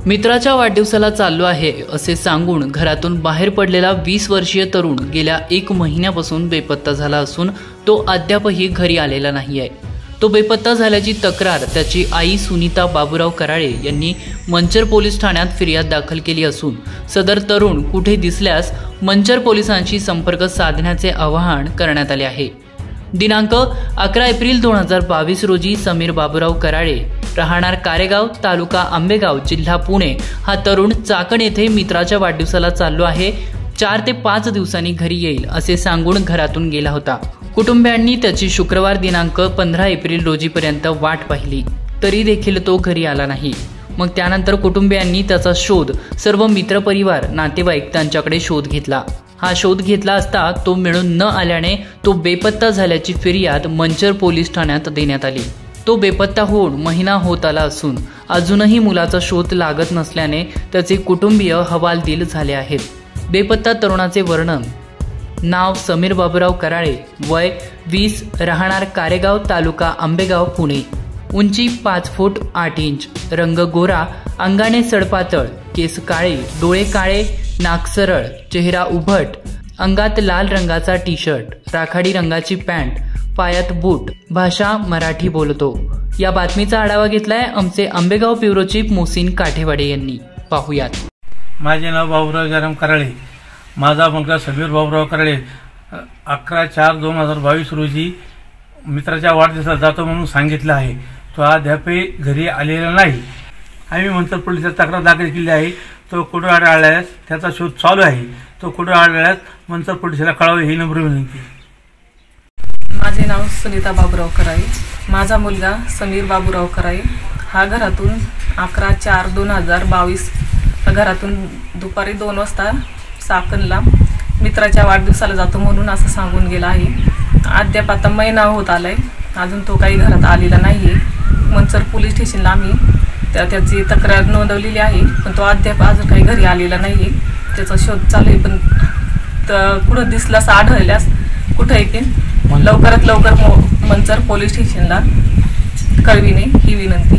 मित्राच्या वाढदिवसाला चाललो आहे असे सांगून घरातून बाहेर पडलेला 20 वर्षीय तरुण गेल्या 1 महिन्यापासून बेपत्ता झाला असून तो अद्यापही घरी आलेला नाही आहे। तो बेपत्ता झाल्याची तक्रार त्याची आई सुनीता बाबूराव कराळे यांनी मंचर पोलीस ठाण्यात फिर्याद दाखल केली असून सदर तरुण कुठे दिसल्यास मंचर पोलिसांशी संपर्क साधण्याचे आवाहन करण्यात आले आहे। दिनांक 11 एप्रिल 2022 रोजी समीर बाबूराव कराळे राहणार कारेगाव तालुका आंबेगाव जिल्हा पुणे हा तरुण चाकण येथे मित्राच्या वाढदिवसाला चाललो आहे, 4 ते 5 दिवसांनी घरी येईल असे सांगून घरातून गेला होता। कुटुंबियांनी त्याची शुक्रवार दिनांक 15 एप्रिल रोजीपर्यंत वाट पाहिली तरी देखील तो घरी आला नाही। मग त्यानंतर कुटुंबियांनी त्याचा शोध सर्व मित्रपरिवार नातेवाईक त्यांच्याकडे शोध घेतला। हा शोध घेतला असता तो मिळून न आल्याने तो बेपत्ता झाल्याची फिर्याद मंचर पोलीस ठाण्यात देण्यात आली। तो बेपत्ता होऊन महिना होत आला असून अजूनही मुलाचा शोध लागत नसल्याने त्याचे कुटुंबीय हवालदिल झाले आहेत। बेपत्ता तरुणाचे वर्णन: नाव समीर बाबूराव कराळे, वय 20, राहणार कारेगाव तालुका आंबेगाव पुणे, उंची 5 फूट 8 इंच, रंग गोरा, अंगाने सडपातळ, केस काळे, डोळे काळे, नाक सरळ, चेहरा उभट, अंगात लाल रंगाचा टी शर्ट, राखाडी रंगाची पॅन्ट, पायात बूट, भाषा मराठी बोलतो। या बातमीचा आढावा घेतलाय आमचे आंबेगाव ब्युरो चीफ मोहसिन काठेवाडे यांनी। पाहुयात। माझे नाव बाबूराव जयराम कराळे। माझा मुलगा समीर बाबूराव कराळे 11/4/2022 रोजी मित्राच्या वाढदिवसाला जातो म्हणून सांगितलं आहे। तो अद्यापही घरी आलेला नाही। आम्ही मंचर पोलिसात तक्रार दाखल केली आहे। तो कुठे आढळल्यास त्याचा शोध चालू आहे। तो कुठे आढळल्यास मंचर पोलिसाला कळवावे ही नम्र विनंती। माझे नाव सुनीता बाबूराव कराळे। माझा मुलगा समीर बाबूराव कराळे हा घरातून 11/4/2022 घरातून दुपारी 2 वाजता चाकणला मित्राच्या वाढदिवसाला जातो म्हणून असं सांगून गेला आहे। अद्याप आता महिना होत आलाय, अजून तो काही घरात आलेला नाहीये। मंचर पोलीस स्टेशनला आम्ही त्याची तक्रार नोंदवलेली आहे, पण तो अद्याप अजून काही घरी आलेला नाहीये। त्याचा शोध चालू आहे, पण कुठं दिसल्यास आढळल्यास कुठं येते लवकरात लवकर मंचर पोलीस स्टेशनला कळविणे ही विनंती।